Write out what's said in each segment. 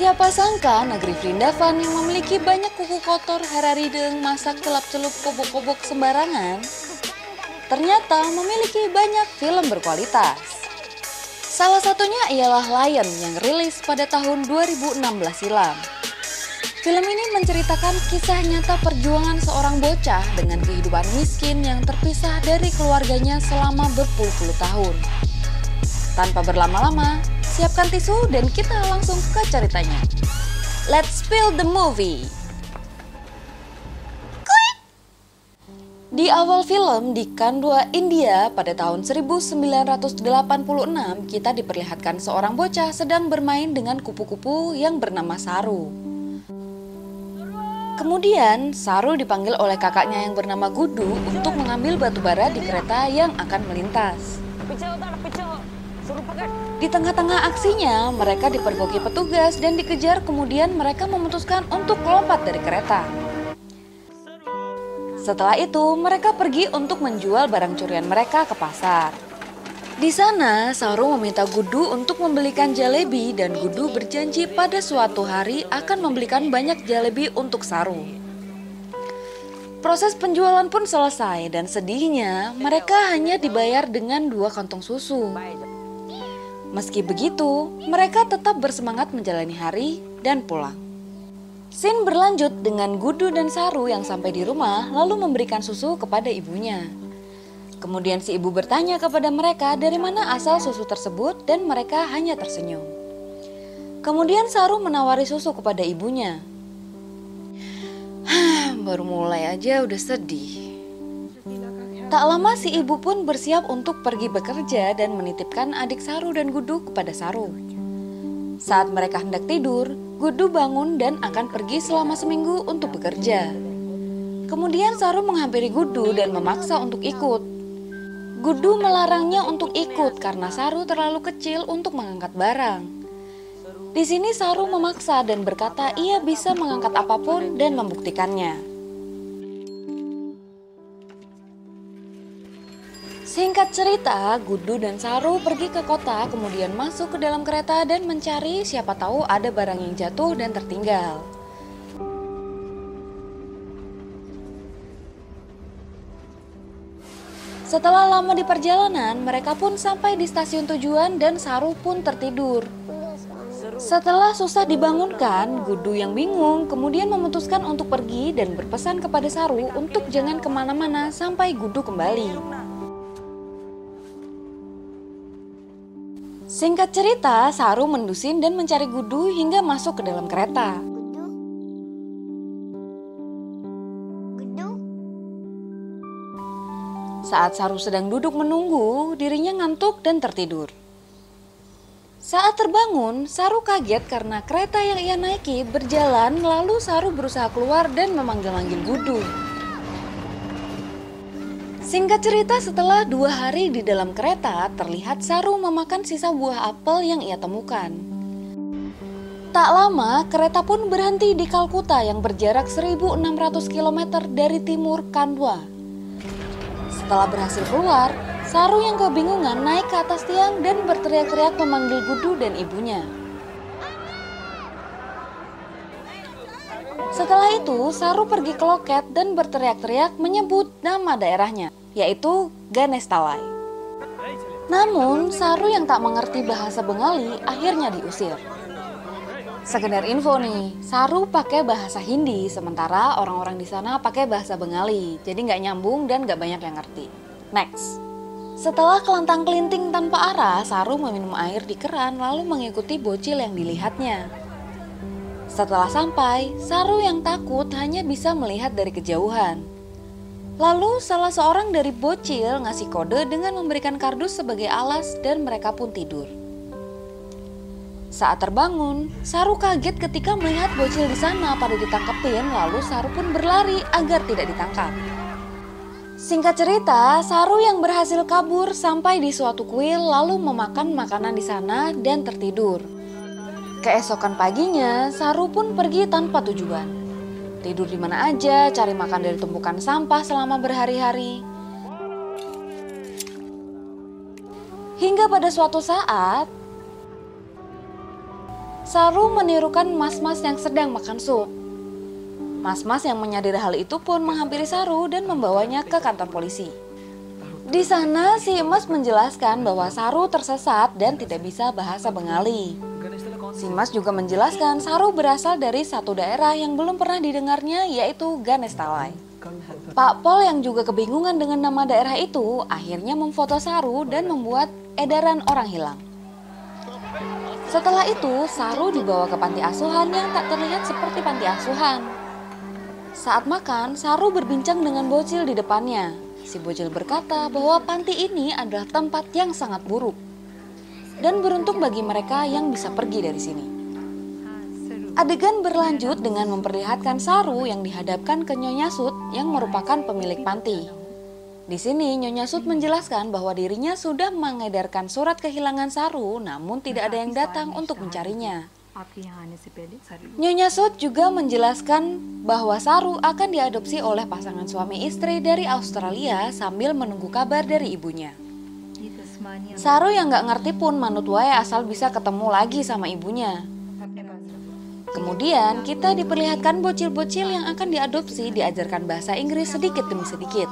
Siapa sangka negeri Vrindavan yang memiliki banyak kuku kotor, hararideng, masak celap-celup, kobok-kobok sembarangan, ternyata memiliki banyak film berkualitas. Salah satunya ialah Lion yang rilis pada tahun 2016 silam. Film ini menceritakan kisah nyata perjuangan seorang bocah dengan kehidupan miskin yang terpisah dari keluarganya selama berpuluh-puluh tahun. Tanpa berlama-lama, siapkan tisu dan kita langsung ke ceritanya. Let's spill the movie. Di awal film di Khandwa, India pada tahun 1986, kita diperlihatkan seorang bocah sedang bermain dengan kupu-kupu yang bernama Saru. Kemudian, Saru dipanggil oleh kakaknya yang bernama Gudu untuk mengambil batu bara di kereta yang akan melintas. Di tengah-tengah aksinya, mereka dipergoki petugas dan dikejar, kemudian mereka memutuskan untuk lompat dari kereta. Setelah itu, mereka pergi untuk menjual barang curian mereka ke pasar. Di sana, Saru meminta Gudu untuk membelikan jalebi dan Gudu berjanji pada suatu hari akan membelikan banyak jalebi untuk Saru. Proses penjualan pun selesai dan sedihnya mereka hanya dibayar dengan 2 kantong susu. Meski begitu, mereka tetap bersemangat menjalani hari dan pulang. Scene berlanjut dengan Gudu dan Saru yang sampai di rumah lalu memberikan susu kepada ibunya. Kemudian si ibu bertanya kepada mereka dari mana asal susu tersebut dan mereka hanya tersenyum. Kemudian Saru menawari susu kepada ibunya. Baru mulai aja udah sedih. Tak lama si ibu pun bersiap untuk pergi bekerja dan menitipkan adik Saru dan Gudu kepada Saru. Saat mereka hendak tidur, Gudu bangun dan akan pergi selama seminggu untuk bekerja. Kemudian Saru menghampiri Gudu dan memaksa untuk ikut. Gudu melarangnya untuk ikut karena Saru terlalu kecil untuk mengangkat barang. Di sini Saru memaksa dan berkata ia bisa mengangkat apapun dan membuktikannya. Singkat cerita, Gudu dan Saru pergi ke kota, kemudian masuk ke dalam kereta dan mencari siapa tahu ada barang yang jatuh dan tertinggal. Setelah lama di perjalanan, mereka pun sampai di stasiun tujuan dan Saru pun tertidur. Setelah susah dibangunkan, Gudu yang bingung kemudian memutuskan untuk pergi dan berpesan kepada Saru untuk jangan kemana-mana sampai Gudu kembali. Singkat cerita, Saru mendusin dan mencari Gudu hingga masuk ke dalam kereta. Saat Saru sedang duduk menunggu, dirinya ngantuk dan tertidur. Saat terbangun, Saru kaget karena kereta yang ia naiki berjalan, lalu Saru berusaha keluar dan memanggil-manggil Gudu. Singkat cerita, setelah 2 hari di dalam kereta, terlihat Saru memakan sisa buah apel yang ia temukan. Tak lama, kereta pun berhenti di Kalkuta yang berjarak 1.600 km dari timur Khandwa. Setelah berhasil keluar, Saru yang kebingungan naik ke atas tiang dan berteriak-teriak memanggil Gudu dan ibunya. Setelah itu, Saru pergi ke loket dan berteriak-teriak menyebut nama daerahnya, yaitu Ganestalai. Namun, Saru yang tak mengerti bahasa Bengali akhirnya diusir. Sekedar info nih, Saru pakai bahasa Hindi, sementara orang-orang di sana pakai bahasa Bengali. Jadi nggak nyambung dan nggak banyak yang ngerti. Next. Setelah kelentang-kelinting tanpa arah, Saru meminum air di keran lalu mengikuti bocil yang dilihatnya. Setelah sampai, Saru yang takut hanya bisa melihat dari kejauhan. Lalu salah seorang dari bocil ngasih kode dengan memberikan kardus sebagai alas dan mereka pun tidur. Saat terbangun, Saru kaget ketika melihat bocil di sana pada ditangkepin, lalu Saru pun berlari agar tidak ditangkap. Singkat cerita, Saru yang berhasil kabur sampai di suatu kuil lalu memakan makanan di sana dan tertidur. Keesokan paginya, Saru pun pergi tanpa tujuan. Tidur di mana aja, cari makan dari tumpukan sampah selama berhari-hari. Hingga pada suatu saat, Saru menirukan mas-mas yang sedang makan sup. Mas-mas yang menyadari hal itu pun menghampiri Saru dan membawanya ke kantor polisi. Di sana si Mas menjelaskan bahwa Saru tersesat dan tidak bisa bahasa Bengali. Si Mas juga menjelaskan Saru berasal dari satu daerah yang belum pernah didengarnya, yaitu Ganestalai. Pak Pol yang juga kebingungan dengan nama daerah itu akhirnya memfoto Saru dan membuat edaran orang hilang. Setelah itu, Saru dibawa ke panti asuhan yang tak terlihat seperti panti asuhan. Saat makan, Saru berbincang dengan bocil di depannya. Si bocil berkata bahwa panti ini adalah tempat yang sangat buruk dan beruntung bagi mereka yang bisa pergi dari sini. Adegan berlanjut dengan memperlihatkan Saru yang dihadapkan ke Nyonya Sut yang merupakan pemilik panti. Di sini Nyonya Sut menjelaskan bahwa dirinya sudah mengedarkan surat kehilangan Saru, namun tidak ada yang datang untuk mencarinya. Nyonya Sut juga menjelaskan bahwa Saru akan diadopsi oleh pasangan suami istri dari Australia sambil menunggu kabar dari ibunya. Saru yang gak ngerti pun manut wae asal bisa ketemu lagi sama ibunya. Kemudian kita diperlihatkan bocil-bocil yang akan diadopsi diajarkan bahasa Inggris sedikit demi sedikit.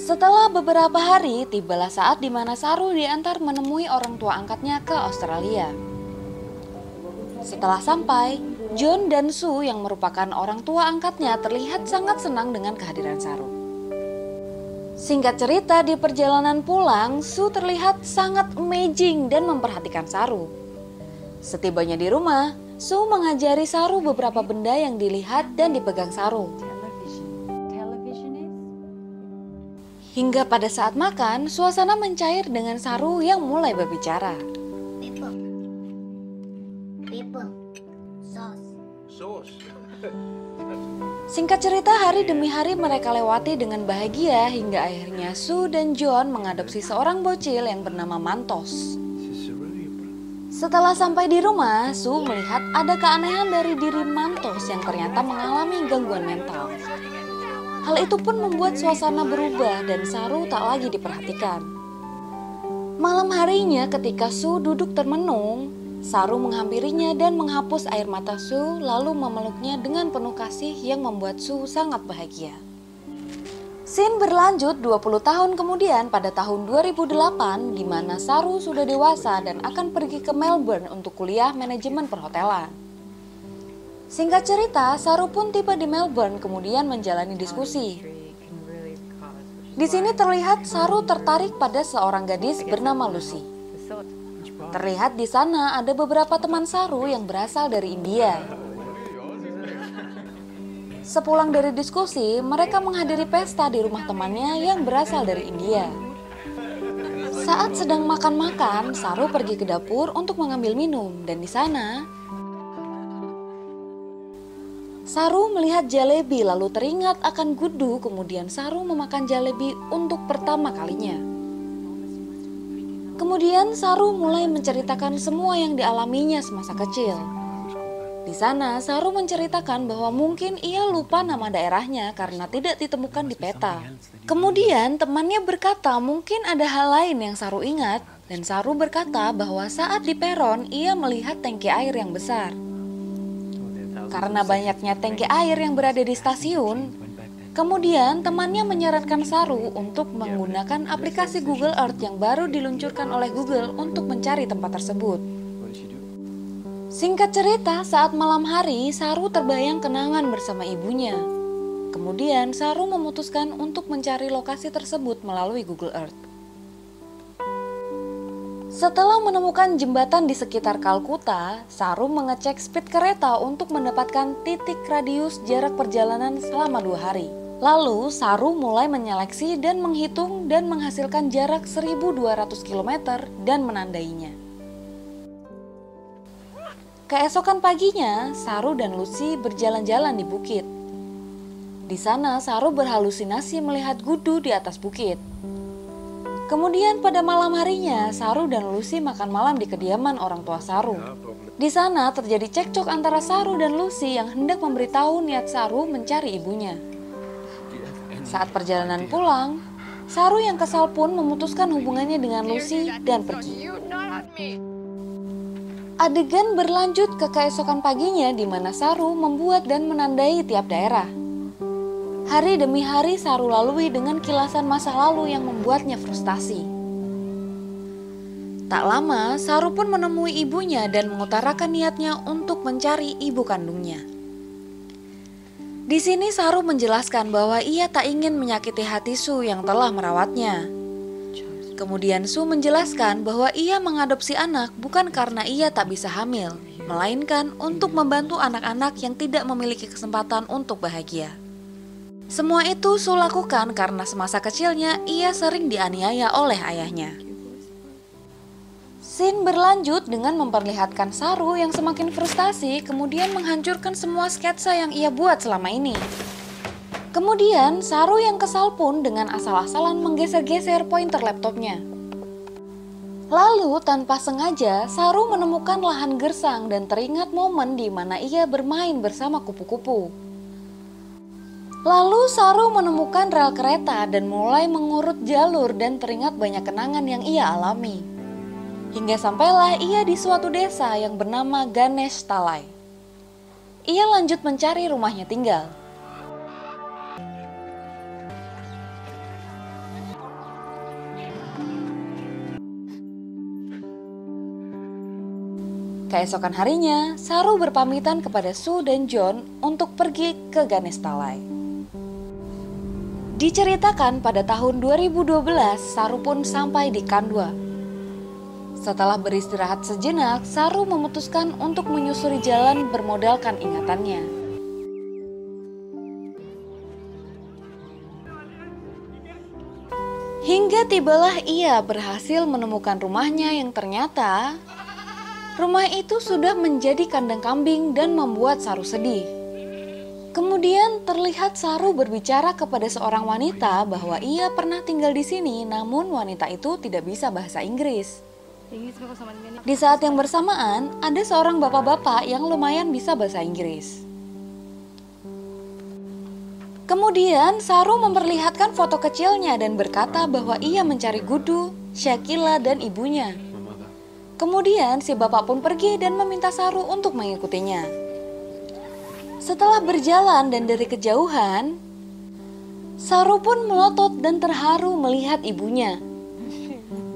Setelah beberapa hari, tibalah saat di mana Saru diantar menemui orang tua angkatnya ke Australia. Setelah sampai, John dan Sue yang merupakan orang tua angkatnya terlihat sangat senang dengan kehadiran Saru. Singkat cerita, di perjalanan pulang, Sue terlihat sangat amazing dan memperhatikan Saru. Setibanya di rumah, Sue mengajari Saru beberapa benda yang dilihat dan dipegang Saru. Hingga pada saat makan, suasana mencair dengan Saru yang mulai berbicara. Singkat cerita, hari demi hari mereka lewati dengan bahagia hingga akhirnya Sue dan John mengadopsi seorang bocil yang bernama Mantos. Setelah sampai di rumah, Sue melihat ada keanehan dari diri Mantos yang ternyata mengalami gangguan mental. Hal itu pun membuat suasana berubah dan Saru tak lagi diperhatikan. Malam harinya ketika Sue duduk termenung, Saru menghampirinya dan menghapus air mata Sue lalu memeluknya dengan penuh kasih yang membuat Sue sangat bahagia. Scene berlanjut 20 tahun kemudian pada tahun 2008 di mana Saru sudah dewasa dan akan pergi ke Melbourne untuk kuliah manajemen perhotelan. Singkat cerita, Saru pun tiba di Melbourne kemudian menjalani diskusi. Di sini terlihat Saru tertarik pada seorang gadis bernama Lucy. Terlihat di sana ada beberapa teman Saru yang berasal dari India. Sepulang dari diskusi, mereka menghadiri pesta di rumah temannya yang berasal dari India. Saat sedang makan-makan, Saru pergi ke dapur untuk mengambil minum dan di sana Saru melihat jalebi lalu teringat akan Gudu, kemudian Saru memakan jalebi untuk pertama kalinya. Kemudian Saru mulai menceritakan semua yang dialaminya semasa kecil. Di sana Saru menceritakan bahwa mungkin ia lupa nama daerahnya karena tidak ditemukan di peta. Kemudian temannya berkata mungkin ada hal lain yang Saru ingat dan Saru berkata bahwa saat di peron ia melihat tangki air yang besar. Karena banyaknya tangki air yang berada di stasiun, kemudian temannya menyarankan Saru untuk menggunakan aplikasi Google Earth yang baru diluncurkan oleh Google untuk mencari tempat tersebut. Singkat cerita, saat malam hari, Saru terbayang kenangan bersama ibunya. Kemudian Saru memutuskan untuk mencari lokasi tersebut melalui Google Earth. Setelah menemukan jembatan di sekitar Kalkuta, Saru mengecek speed kereta untuk mendapatkan titik radius jarak perjalanan selama 2 hari. Lalu Saru mulai menyeleksi dan menghitung dan menghasilkan jarak 1.200 km dan menandainya. Keesokan paginya, Saru dan Lucy berjalan-jalan di bukit. Di sana Saru berhalusinasi melihat Gudu di atas bukit. Kemudian pada malam harinya, Saru dan Lucy makan malam di kediaman orang tua Saru. Di sana terjadi cekcok antara Saru dan Lucy yang hendak memberitahu niat Saru mencari ibunya. Saat perjalanan pulang, Saru yang kesal pun memutuskan hubungannya dengan Lucy dan pergi. Adegan berlanjut ke keesokan paginya di mana Saru membuat dan menandai tiap daerah. Hari demi hari Saru lalui dengan kilasan masa lalu yang membuatnya frustasi. Tak lama, Saru pun menemui ibunya dan mengutarakan niatnya untuk mencari ibu kandungnya. Di sini Saru menjelaskan bahwa ia tak ingin menyakiti hati Su yang telah merawatnya. Kemudian Su menjelaskan bahwa ia mengadopsi anak bukan karena ia tak bisa hamil, melainkan untuk membantu anak-anak yang tidak memiliki kesempatan untuk bahagia. Semua itu Su lakukan karena semasa kecilnya ia sering dianiaya oleh ayahnya. Scene berlanjut dengan memperlihatkan Saru yang semakin frustasi kemudian menghancurkan semua sketsa yang ia buat selama ini. Kemudian Saru yang kesal pun dengan asal-asalan menggeser-geser pointer laptopnya. Lalu tanpa sengaja Saru menemukan lahan gersang dan teringat momen di mana ia bermain bersama kupu-kupu. Lalu Saru menemukan rel kereta dan mulai mengurut jalur dan teringat banyak kenangan yang ia alami. Hingga sampailah ia di suatu desa yang bernama Ganesh Talai. Ia lanjut mencari rumahnya tinggal. Keesokan harinya, Saru berpamitan kepada Su dan John untuk pergi ke Ganesh Talai. Diceritakan pada tahun 2012, Saru pun sampai di Khandwa. Setelah beristirahat sejenak, Saru memutuskan untuk menyusuri jalan bermodalkan ingatannya. Hingga tibalah ia berhasil menemukan rumahnya yang ternyata rumah itu sudah menjadi kandang kambing dan membuat Saru sedih. Kemudian terlihat Saru berbicara kepada seorang wanita bahwa ia pernah tinggal di sini, namun wanita itu tidak bisa bahasa Inggris. Di saat yang bersamaan, ada seorang bapak-bapak yang lumayan bisa bahasa Inggris. Kemudian Saru memperlihatkan foto kecilnya dan berkata bahwa ia mencari Gudu, Shakila, dan ibunya. Kemudian si bapak pun pergi dan meminta Saru untuk mengikutinya. Setelah berjalan dan dari kejauhan, Saru pun melotot dan terharu melihat ibunya.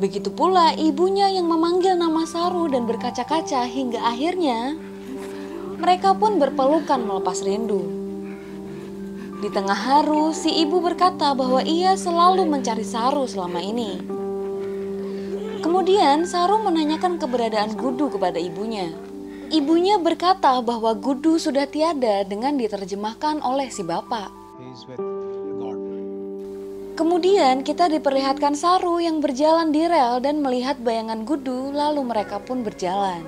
Begitu pula ibunya yang memanggil nama Saru dan berkaca-kaca hingga akhirnya mereka pun berpelukan melepas rindu. Di tengah haru, si ibu berkata bahwa ia selalu mencari Saru selama ini. Kemudian Saru menanyakan keberadaan Gudu kepada ibunya. Ibunya berkata bahwa Gudu sudah tiada dengan diterjemahkan oleh si bapak. Kemudian kita diperlihatkan Saru yang berjalan di rel dan melihat bayangan Gudu, lalu mereka pun berjalan.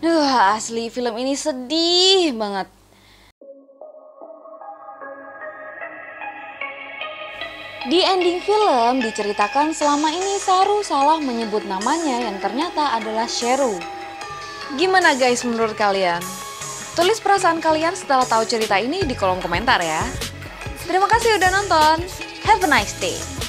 Duh, asli film ini sedih banget. Di ending film diceritakan selama ini Saru salah menyebut namanya yang ternyata adalah Sheru. Gimana guys menurut kalian? Tulis perasaan kalian setelah tahu cerita ini di kolom komentar ya. Terima kasih udah nonton. Have a nice day.